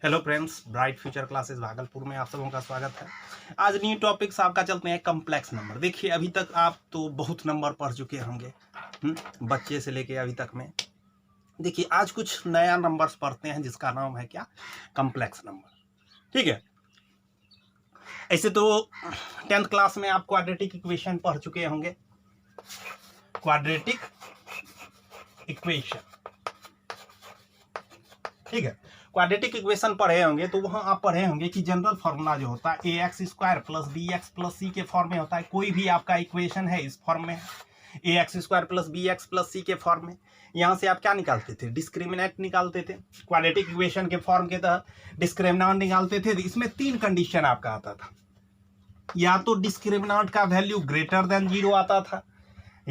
Hello friends, bright future classes Bhagalpur में आप सबों का स्वागत है। आज न्यू टॉपिक्स आपका चलते हैं कम्प्लेक्स नंबर। देखिए, अभी तक आप तो बहुत नंबर पढ़ चुके होंगे, बच्चे से लेके अभी तक में। देखिए, आज कुछ नया नंबर्स पढ़ते हैं जिसका नाम है क्या, कम्प्लेक्स नंबर। ठीक है। ऐसे तो 10th क्लास में आप क्वाड्रेटिक इक्वेशन पढ़ चुके होंगे। क्वाड्रेटिक इक्वेशन, ठीक है। क्वाड्रेटिक इक्वेशन पढ़े होंगे तो वहाँ आप पढ़े होंगे कि जनरल फार्मूला जो होता है ax square plus B x plus C के फॉर्म में होता है। कोई भी आपका इक्वेशन है इस फॉर्म में है, ax square plus B x plus C के फॉर्म में। यहाँ से आप क्या निकालते थे, डिस्क्रिमिनेंट निकालते थे। क्वाड्रेटिक इक्वेशन के फॉर्म के तहत डिस्क्रिमिनेंट निकालते थे। इसमें 3 कंडीशन आपका आता था। या तो डिस्क्रिमिनेंट का वैल्यू ग्रेटर देन 0 आता था,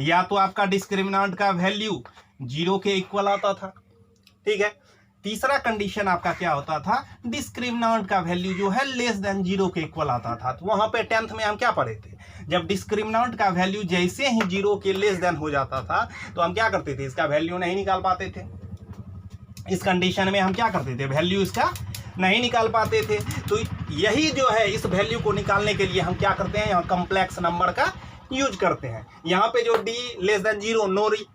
या तो आपका डिस्क्रिमिनेंट का वैल्यू 0 के इक्वल आता था। ठीक है। तीसरा कंडीशन आपका क्या होता था, डिस्क्रिमिनेंट का वैल्यू जो है लेस देन 0 के इक्वल आता था। तो वहां पे 10th में हम क्या पढ़े थे, जब डिस्क्रिमिनेंट का वैल्यू जैसे ही 0 के लेस देन हो जाता था तो हम क्या करते थे, इसका वैल्यू नहीं निकाल पाते थे। इस कंडीशन में हम क्या करते थे, वैल्यू इसका नहीं निकाल पाते थे। तो यही जो है, इस वैल्यू को निकालने के लिए हम क्या करते हैं, यहाँ कम्प्लेक्स नंबर का यूज करते हैं। यहाँ पे जो D less than 0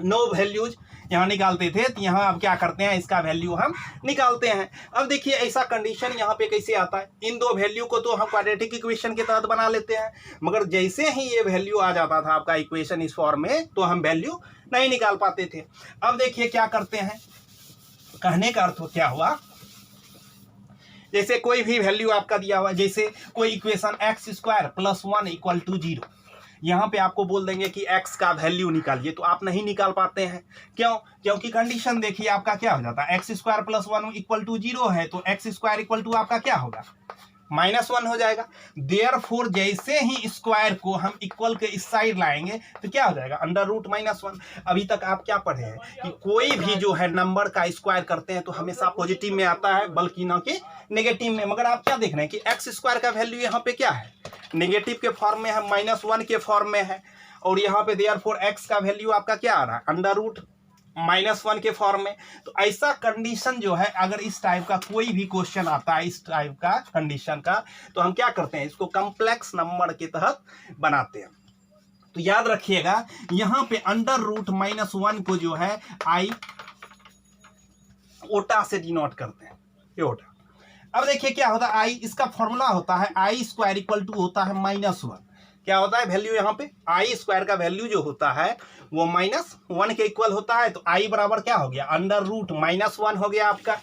no values यहाँ निकालते थे, तो यहाँ अब क्या करते हैं, इसका वैल्यू हम निकालते हैं। अब देखिए, ऐसा कंडीशन यहाँ पे कैसे आता है, इन दो वैल्यू को तो हम क्वाड्रेटिक इक्वेशन के तहत बना लेते हैं, मगर जैसे ही ये वैल्यू आ जाता था आपका इक्वेशन इस फॉर्म में, तो हम वैल्यू नहीं निकाल पाते थे। अब देखिए क्या करते हैं, कहने का अर्थ क्या हुआ, जैसे कोई भी वैल्यू आपका दिया हुआ, जैसे कोई equation x square plus 1 equal to 0, यहाँ पे आपको बोल देंगे कि x का वैल्यू निकालिए, तो आप नहीं निकाल पाते हैं। क्यों? क्योंकि कंडीशन देखिए आपका क्या हो जाता है, x square plus 1 equal to 0 है, तो एक्स स्क्वायर इक्वल टू आपका क्या होगा, -1 हो जाएगा। देयरफॉर जैसे ही स्क्वायर को हम इक्वल के इस साइड लाएंगे तो क्या हो जाएगा, √-1। अभी तक आप क्या पढ़े हैं कि कोई भी जो है नंबर का स्क्वायर करते हैं तो हमेशा पॉजिटिव में आता है, बल्कि ना कि नेगेटिव में। मगर आप क्या देख रहे हैं कि एक्स स्क्वायर का वैल्यू यहाँ पे क्या है, नेगेटिव के फॉर्म में है, -1 के फॉर्म में है। और यहाँ पे देयरफॉर एक्स का वैल्यू आपका क्या आ रहा है, √-1 के फॉर्म में। तो ऐसा कंडीशन जो है, अगर इस टाइप का कोई भी क्वेश्चन आता है इस टाइप का कंडीशन का, तो हम क्या करते हैं, इसको कम्प्लेक्स नंबर के तहत बनाते हैं। तो याद रखिएगा, यहां पे √-1 को जो है आई ओटा से डिनोट करते हैं, ये ओटा। अब देखिए क्या होता है, आई इसका फॉर्मूला होता है आई स्क्वायर इक्वल टू होता है -1। क्या होता है वैल्यू, यहाँ पे आई स्क्वायर का वैल्यू जो होता है वो -1 के इक्वल होता है। तो आई बराबर क्या हो गया, √-1 हो गया आपका।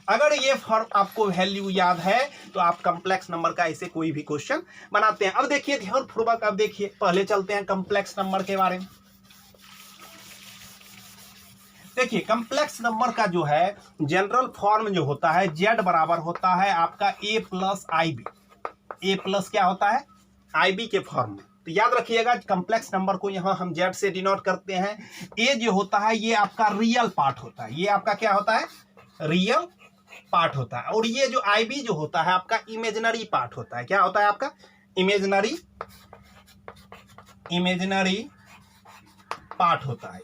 अगर ये फॉर्म आपको वैल्यू याद है तो आप कम्प्लेक्स नंबर का ऐसे कोई भी क्वेश्चन बनाते हैं। अब देखिए ध्यानपूर्वक, अब देखिए पहले चलते हैं कम्प्लेक्स नंबर के बारे में। देखिए, कम्प्लेक्स नंबर का जो है जनरल फॉर्म जो होता है, z बराबर होता है आपका a plus i b. A plus क्या होता है, आई बी के फॉर्म में। तो याद रखिएगा, कम्प्लेक्स नंबर को यहाँ हम z से डिनोट करते हैं। a जो होता है ये आपका रियल पार्ट होता है, ये आपका क्या होता है, रियल पार्ट होता है। और ये जो आई बी जो होता है आपका इमेजिनरी पार्ट होता है। क्या होता है आपका, इमेजिनरी पार्ट होता है,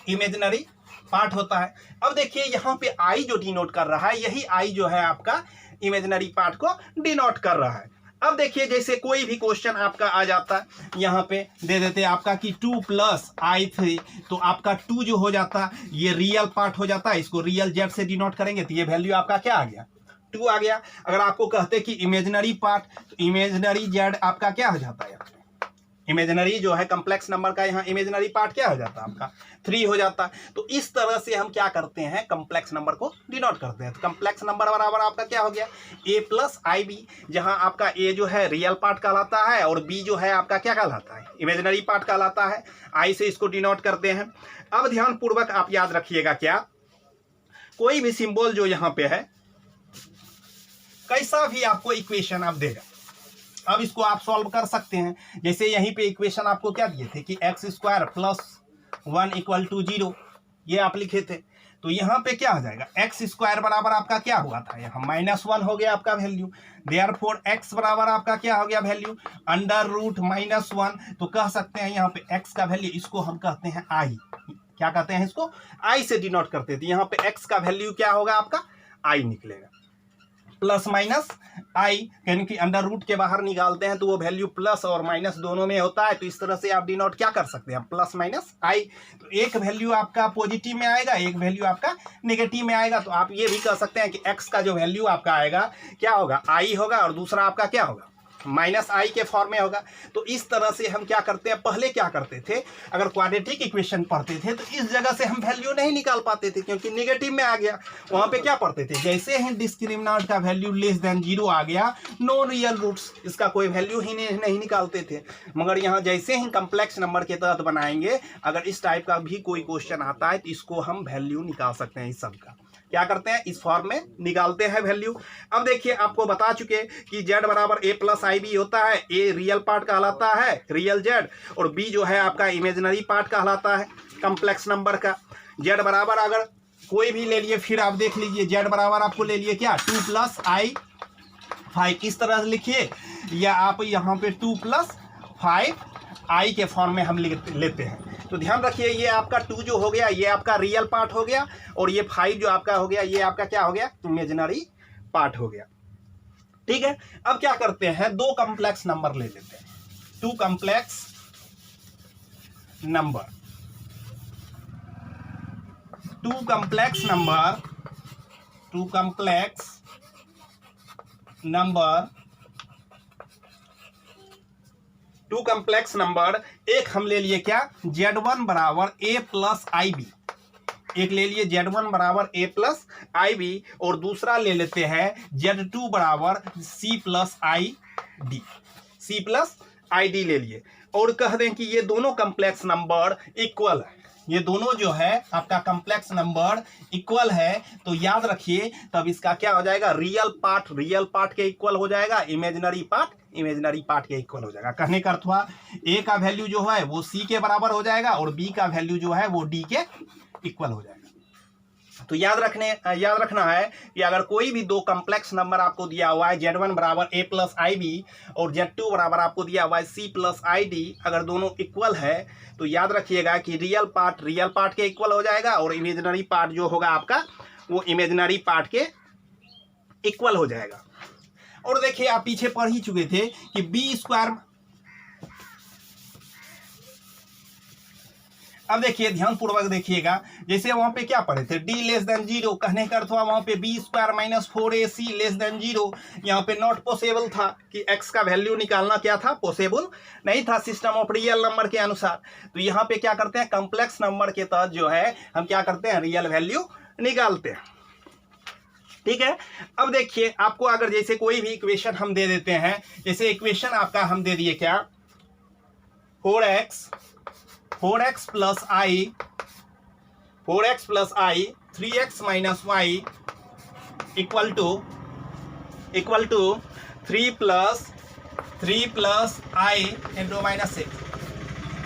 इमेजिनरी पार्ट होता है। अब देखिए यहाँ पे आई जो डिनोट कर रहा है, यही आई जो है आपका इमेजिनरी पार्ट को डिनोट कर रहा है। अब देखिए, जैसे कोई भी क्वेश्चन आपका आ जाता है, यहाँ पे दे देते हैं आपका कि 2 + i3, तो आपका 2 जो हो जाता है ये रियल पार्ट हो जाता है। इसको रियल जेड से डिनोट करेंगे तो ये वैल्यू आपका क्या आ गया, 2 आ गया। अगर आपको कहते कि इमेजिनरी पार्ट, तो इमेजिनरी जेड आपका क्या हो जाता है, इमेजिनरी जो है कम्प्लेक्स नंबर का यहाँ इमेजिनरी पार्ट क्या हो जाता है आपका, 3 हो जाता है। तो इस तरह से हम क्या करते हैं, कम्प्लेक्स नंबर को डिनोट करते हैं। तो कम्प्लेक्स नंबर बराबर आपका क्या हो गया, a प्लस आई बी, जहाँ आपका a जो है रियल पार्ट कहलाता है और b जो है आपका क्या कहलाता है, इमेजिनरी पार्ट कहलाता है। i से इसको डिनोट करते हैं। अब ध्यानपूर्वक आप याद रखिएगा, क्या कोई भी सिंबल जो यहाँ पे है, कैसा भी आपको इक्वेशन आप देगा, अब इसको आप सॉल्व कर सकते हैं। जैसे यहीं पे इक्वेशन आपको क्या दिए थे कि x square plus 1 equal to 0, ये आप लिखे थे। तो यहाँ पे क्या हो जाएगा, एक्स स्क्वायर बराबर आपका क्या हुआ था, यहाँ -1 हो गया आपका वैल्यू। देयरफॉर एक्स बराबर आपका क्या हो गया वैल्यू, √-1। तो कह सकते हैं यहाँ पे एक्स का वैल्यू, इसको हम कहते हैं आई, क्या कहते हैं इसको, आई से डिनोट करते थे। यहाँ पे एक्स का वैल्यू क्या होगा आपका, आई निकलेगा, प्लस माइनस आई, यानी कि अंडर रूट के बाहर निकालते हैं तो वो वैल्यू प्लस और माइनस दोनों में होता है, तो इस तरह से आप डिनोट क्या कर सकते हैं, प्लस माइनस आई। तो एक वैल्यू आपका पॉजिटिव में आएगा, एक वैल्यू आपका नेगेटिव में आएगा। तो आप ये भी कह सकते हैं कि एक्स का जो वैल्यू आपका आएगा क्या होगा, आई होगा, और दूसरा आपका क्या होगा, माइनस आई के फॉर्म में होगा। तो इस तरह से हम क्या करते हैं, पहले क्या करते थे, अगर क्वाड्रेटिक इक्वेशन पढ़ते थे तो इस जगह से हम वैल्यू नहीं निकाल पाते थे क्योंकि नेगेटिव में आ गया। वहां पे क्या पढ़ते थे, जैसे ही डिस्क्रिमिनेंट का वैल्यू लेस देन 0 आ गया, नो रियल रूट्स, इसका कोई वैल्यू ही नहीं निकालते थे। मगर यहाँ जैसे ही कम्प्लेक्स नंबर के तहत बनाएंगे, अगर इस टाइप का भी कोई क्वेश्चन आता है तो इसको हम वैल्यू निकाल सकते हैं। इस सब का क्या करते हैं, इस फॉर्म में निकालते हैं वैल्यू। अब देखिए आपको बता चुके कि z बराबर a प्लस आई बी होता है। a रियल पार्ट कहलाता है, रियल z, और b जो है आपका इमेजिनरी पार्ट कहलाता है कम्प्लेक्स नंबर का। z बराबर अगर कोई भी ले लिए, फिर आप देख लीजिए z बराबर आपको ले लिए क्या, 2 प्लस आई 5, किस तरह से लिखिए, या आप यहाँ पे 2 प्लस 5 आई के फॉर्म में हम लेते हैं। तो ध्यान रखिए, ये आपका 2 जो हो गया ये आपका रियल पार्ट हो गया, और ये 5 जो आपका हो गया ये आपका क्या हो गया, इमेजिनरी पार्ट हो गया। ठीक है, अब क्या करते हैं, दो कॉम्प्लेक्स नंबर ले लेते हैं, 2 complex number, 2 complex number, 2 complex number, 2 complex number. एक हम ले लिए क्या, z1 बराबर a प्लस आई बी, एक ले लिए z1 बराबर a प्लस आई बी, और दूसरा ले लेते हैं z2 बराबर c plus I D, c plus I D ले लिए, और कह दें कि ये दोनों कॉम्प्लेक्स नंबर इक्वल है, ये दोनों जो है आपका कॉम्प्लेक्स नंबर इक्वल है। तो याद रखिए तब इसका क्या हो जाएगा, रियल पार्ट के इक्वल हो जाएगा, इमेजिनरी पार्ट के इक्वल हो जाएगा। कहने का अर्थ हुआ a का वैल्यू जो है वो c के बराबर हो जाएगा, और b का वैल्यू जो है वो d के इक्वल हो जाएगा। तो याद रखना है कि अगर कोई भी दो कॉम्प्लेक्स नंबर आपको दिया हुआ है, z1 बराबर a प्लस आई बी और z2 बराबर आपको दिया हुआ है c प्लस आई डी, अगर दोनों इक्वल है तो याद रखिएगा कि रियल पार्ट के इक्वल हो जाएगा, और इमेजिनरी पार्ट जो होगा आपका वो इमेजिनरी पार्ट के इक्वल हो जाएगा। और देखिए आप पीछे पढ़ ही चुके थे कि बी स्क्वायर, अब देखिए ध्यानपूर्वक देखिएगा, जैसे वहां पे क्या पढ़े थे, d लेस देन 0, कहने का अर्थ हुआ वहां पे b square minus 4ac less than 0, यहाँ पे नॉट पॉसिबल था कि x का वैल्यू निकालना क्या था, पॉसिबल नहीं था सिस्टम ऑफ रियल नंबर के अनुसार। तो यहाँ पे क्या करते हैं, कॉम्प्लेक्स नंबर के तहत जो है हम क्या करते हैं, रियल वैल्यू निकालते हैं। ठीक है, अब देखिए आपको अगर जैसे कोई भी इक्वेशन हम दे देते हैं, जैसे इक्वेशन आपका हम दे दिए क्या, 4x plus i 3x minus y equal to 3 plus i into minus 6।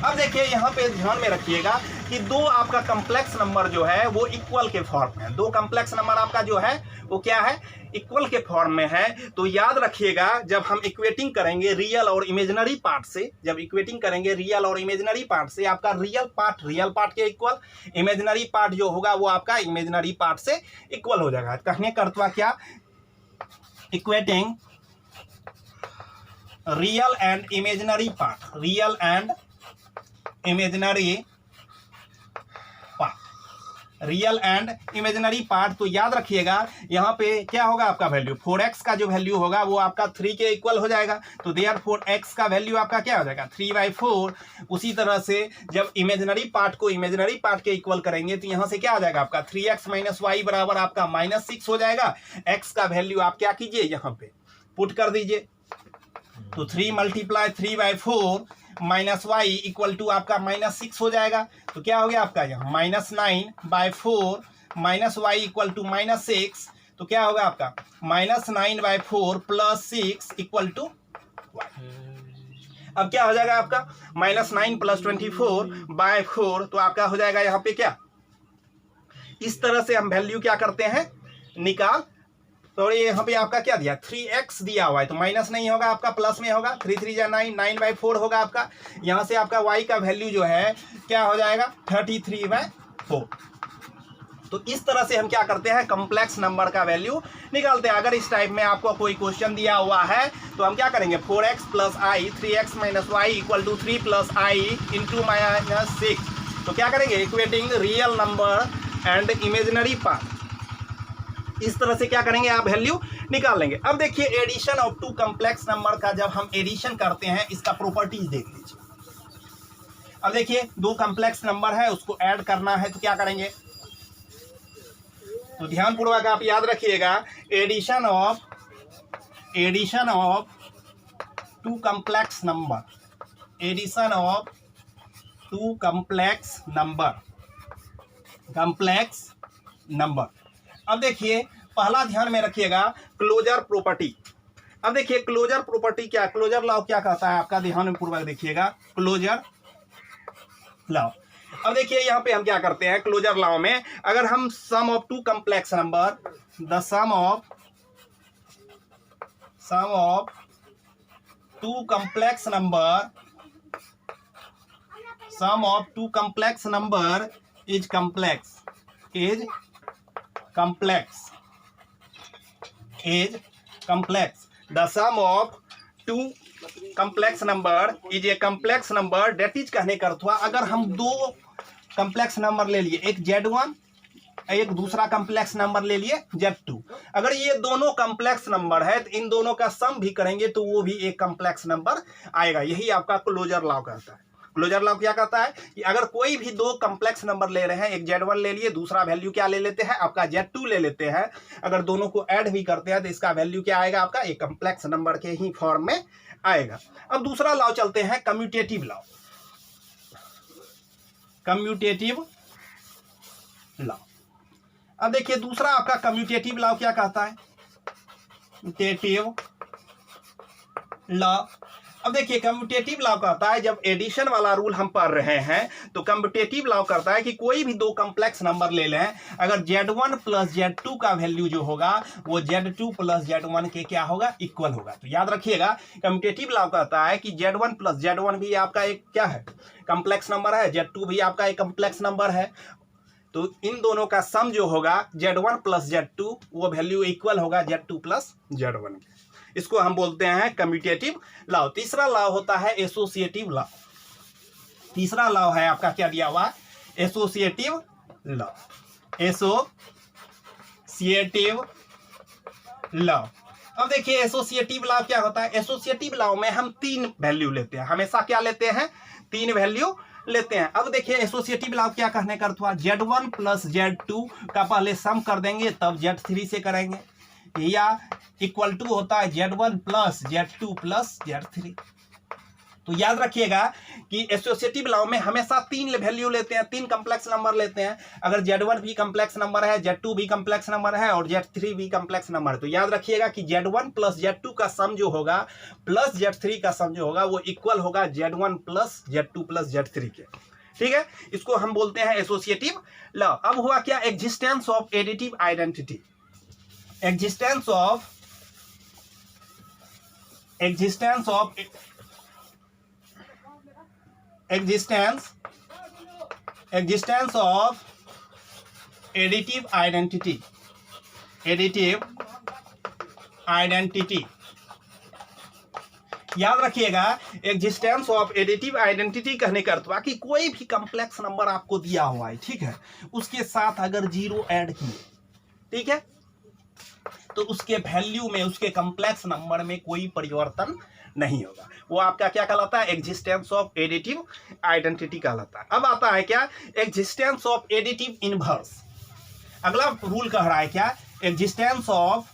अब देखिए यहाँ पे ध्यान में रखिएगा कि दो आपका कॉम्प्लेक्स नंबर जो है वो इक्वल के फॉर्म में है, दो कॉम्प्लेक्स नंबर आपका जो है वो क्या है, इक्वल के फॉर्म में है। तो याद रखिएगा जब हम इक्वेटिंग करेंगे रियल और इमेजिनरी पार्ट से, आपका रियल पार्ट के इक्वल, इमेजिनरी पार्ट जो होगा वो आपका इमेजिनरी पार्ट से इक्वल हो जाएगा। कहने का अर्थ क्या, equating real and imaginary part, तो याद रखिएगा यहाँ पे क्या होगा आपका वैल्यू, 4x का जो वैल्यू होगा वो आपका 3 के इक्वल हो जाएगा। तो देयरफॉर x का वैल्यू आपका क्या हो जाएगा, 3/4। उसी तरह से जब इमेजिनरी पार्ट को इमेजिनरी पार्ट के इक्वल करेंगे तो यहाँ से क्या हो जाएगा आपका 3x माइनस वाई बराबर आपका -6 हो जाएगा। x का वैल्यू आप क्या कीजिए, यहाँ पे पुट कर दीजिए, तो 3 × 3/4 माइनस वाई इक्वल टू आपका -6 हो जाएगा। तो क्या हो गया आपका यहाँ -9/4 माइनस वाई इक्वल टू -6, तो क्या होगा आपका -9/4 प्लस 6 इक्वल टू वाई। अब क्या हो जाएगा आपका -9 + 24/4, तो आपका हो जाएगा यहाँ पे क्या, इस तरह से हम वैल्यू क्या करते हैं, निकाल। तो ये यहाँ पे आपका क्या दिया, 3x दिया हुआ है, तो माइनस नहीं होगा आपका, प्लस में होगा, 3 3 जा 9, 9/4 होगा आपका। यहाँ से आपका y का वैल्यू जो है क्या हो जाएगा, 33/4 4। तो इस तरह से हम क्या करते हैं, कॉम्प्लेक्स नंबर का वैल्यू निकालते हैं। अगर इस टाइप में आपको कोई क्वेश्चन दिया हुआ है तो हम क्या करेंगे, 4x plus i 3x minus y equal to 3 plus i into minus 6। तो क्या करेंगे, equating real number and imaginary part. इस तरह से क्या करेंगे, आप वैल्यू निकाल लेंगे। अब देखिए addition of two complex number का जब हम एडिशन करते हैं, इसका प्रॉपर्टीज देख लीजिए। अब देखिए दो कॉम्प्लेक्स नंबर है, उसको ऐड करना है तो क्या करेंगे, तो ध्यानपूर्वक आप याद रखिएगा, addition of two complex number, addition of two complex number. अब देखिए पहला ध्यान में रखिएगा क्लोजर प्रॉपर्टी। अब देखिए क्लोजर प्रॉपर्टी क्या, क्लोजर लॉ क्या कहता है आपका, ध्यान पूर्वक देखिएगा, क्लोजर लॉ। अब देखिए यहां पे हम क्या करते हैं, क्लोजर लॉ में अगर हम sum of two complex number, the sum of two complex number is complex the sum of two complex number is a complex number, that is कहने का अर्थ हुआ अगर हम दो कॉम्प्लेक्स नंबर ले लिए, एक Z1 एक दूसरा कॉम्प्लेक्स नंबर ले लिए Z2, अगर ये दोनों कॉम्प्लेक्स नंबर है तो इन दोनों का सम भी करेंगे तो वो भी एक कॉम्प्लेक्स नंबर आएगा। यही आपका क्लोजर लॉ कहता है। क्लोजर लॉ क्या कहता है कि अगर कोई भी दो कॉम्प्लेक्स नंबर ले रहे हैं, एक Z1 ले लिए, दूसरा वैल्यू क्या ले लेते हैं आपका Z2 ले लेते हैं, अगर दोनों को ऐड भी करते हैं तो इसका वैल्यू क्या आएगा आपका, एक कॉम्प्लेक्स नंबर के ही फॉर्म में आएगा। अब दूसरा लॉ चलते हैं कम्यूटेटिव लॉ। अब देखिए दूसरा आपका कम्यूटेटिव लॉ क्या कहता है, कम्यूटेटिव लॉ। अब देखिए कम्यूटेटिव लॉ कहता है जब एडिशन वाला रूल हम पढ़ रहे हैं तो कम्यूटेटिव लॉ करता है कि कोई भी दो कॉम्प्लेक्स नंबर ले लें, अगर Z1 प्लस Z2 का वैल्यू जो होगा वो Z2 प्लस Z1 के क्या होगा, इक्वल होगा। तो याद रखिएगा कम्यूटेटिव लॉ कहता है कि Z1 प्लस Z1 भी आपका एक क्या है, कॉम्प्लेक्स नंबर है, Z2 भी आपका एक कॉम्प्लेक्स नंबर है, तो इन दोनों का सम जो होगा Z1 प्लस Z2 वो वैल्यू इक्वल होगा Z2 प्लस Z1 के। इसको हम बोलते हैं कम्यूटेटिव लॉ। तीसरा लॉ होता है एसोसिएटिव लॉ। तीसरा लॉ है आपका क्या दिया हुआ, एसोसिएटिव लॉ। Associative law. अब देखिए एसोसिएटिव लॉ क्या होता है, एसोसिएटिव लॉ में हम तीन वैल्यू लेते हैं, हमेशा क्या लेते हैं, तीन वैल्यू लेते हैं। अब देखिए एसोसिएटिव लॉ क्या कहने का अर्थ हुआ, Z1 प्लस Z2 का पहले सम कर देंगे तब Z3 से करेंगे, या इक्वल टू होता है Z1 plus Z2 plus Z3। तो याद रखिएगा कि एसोसिएटिव लॉ में हमेशा तीन वैल्यू लेते हैं, तीन कॉम्प्लेक्स नंबर लेते हैं। अगर Z1 भी कॉम्प्लेक्स नंबर है, Z2 भी कॉम्प्लेक्स नंबर है और Z3 भी कॉम्प्लेक्स नंबर है, तो याद रखिएगा कि Z1 प्लस Z2 का सम जो होगा प्लस Z3 का सम जो होगा वो इक्वल होगा Z1 plus Z2 plus Z3 के। ठीक है, इसको हम बोलते हैं एसोसिएटिव लॉ। अब हुआ क्या, existence of additive identity. existence of additive identity। याद रखिएगा एग्जिस्टेंस ऑफ एडिटिव आइडेंटिटी कहने का अर्थ हुआ कि कोई भी कॉम्प्लेक्स नंबर आपको दिया हुआ है, ठीक है, उसके साथ अगर जीरो ऐड किए, ठीक है, तो उसके वैल्यू में, उसके कॉम्प्लेक्स नंबर में कोई परिवर्तन नहीं होगा। वो आपका क्या कहलाता है, एग्जिस्टेंस ऑफ एडिटिव आइडेंटिटी कहलाता है। अब आता है क्या, एग्जिस्टेंस ऑफ एडिटिव इनवर्स। अगला रूल कह रहा है क्या, एग्जिस्टेंस ऑफ